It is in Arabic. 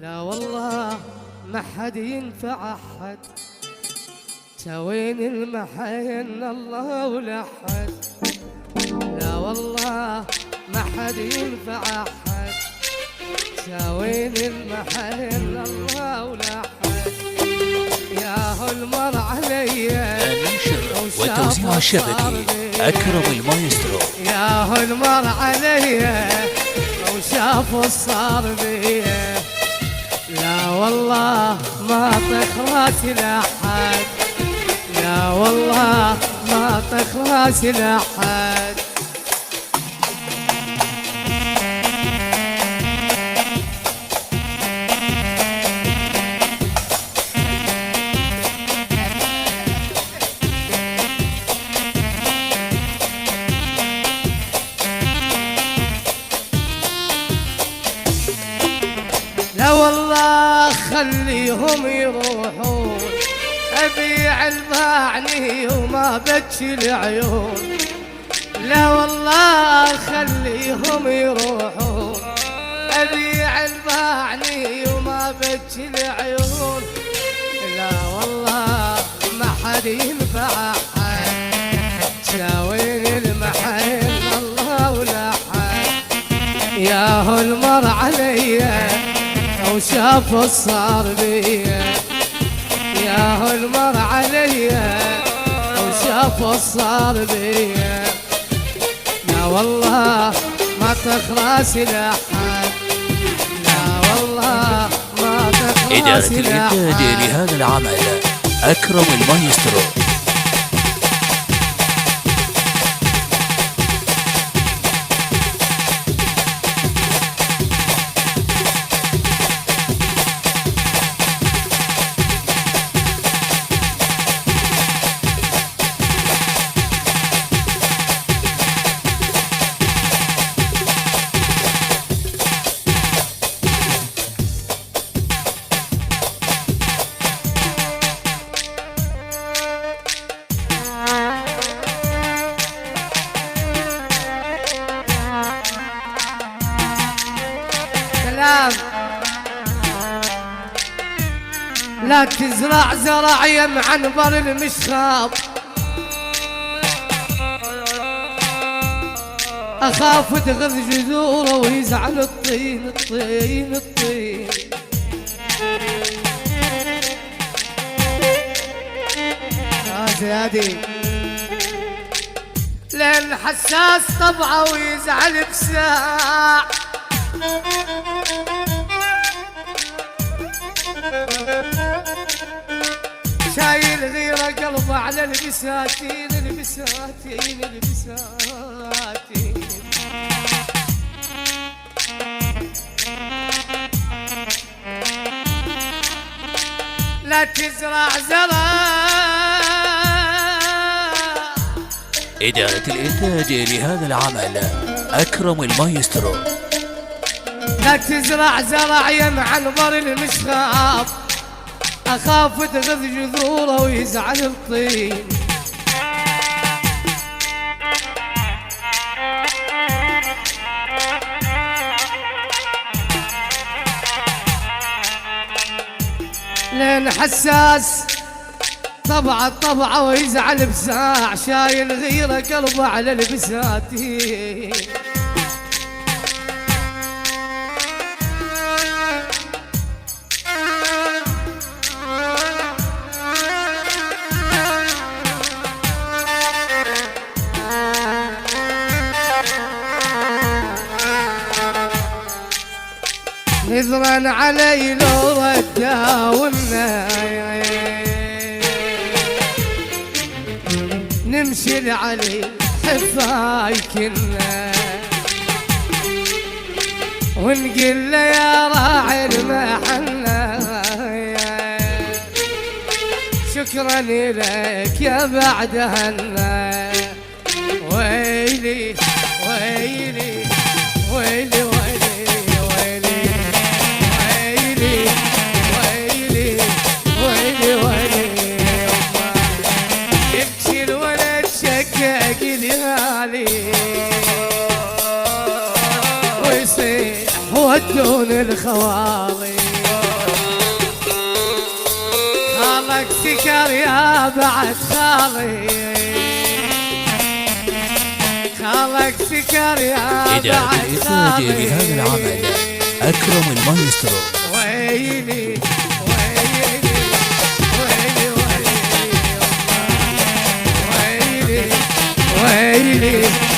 لا والله ما حد ينفع أحد، سوين المحين الله ولا حد. لا والله ما حد ينفع أحد، سوين المحين الله ولا حد. ياهو المر علي النشر والتوزيع الشبكي أكرم المايسترو. ياهو المر علي وشاف الصار بيه. لا والله ما طخ راسي لأحد، لا والله ما طخ راسي لأحد. لا والله خليهم يروحون، أبيع الباعني وما بكي العيون. لا والله خليهم يروحون، أبيع الباعني وما بكي العيون. لا والله ما حد ينفع أحد، شاوين المحين الله ولا حد. ياهو المر علي وشاف الصار بيه. ياهو المر علي وشاف الصار بيه. لا والله ما طخ راسي لأحد، لا والله ما طخ إدارة راسي الإنتاج لأحد. لهذا العمل أكرم المايسترو. لا تزرع زرع يم عنبر المشخاب، أخاف تغذ جذوره ويزعل الطين الطين الطين. زيادي لأن حساس طبعه ويزعل بساع. شايل غيره قلبه على البساتين البساتين البساتين. لا تزرع زرع. إدارة الإنتاج لهذا العمل أكرم المايسترو. لا تزرع زرع يم عنبر المشخاب، أخاف تغذ جذوره ويزعل الطين. لين حساس طبعه ويزعل بساع، شايل غيره قلبه على البساتين. نذرا علي لو رداونا، نمشي لعلي حفايكنا ونقول له يا راعي المحنة، شكرا لك يا بعد هنا. ويلي ويلي ويلي ويلي ويلي ويلي ويلي ويلي. يبكي الولد شكاك لهالي ويصيح ودون الخوالي. خالك سكر يا بعد خالي، خالك سكر يا إذاعة بعد الإنتاج خالي. لهذا العمل أكرم المايسترو. ويلي ويلي ويلي ويلي ويلي ويلي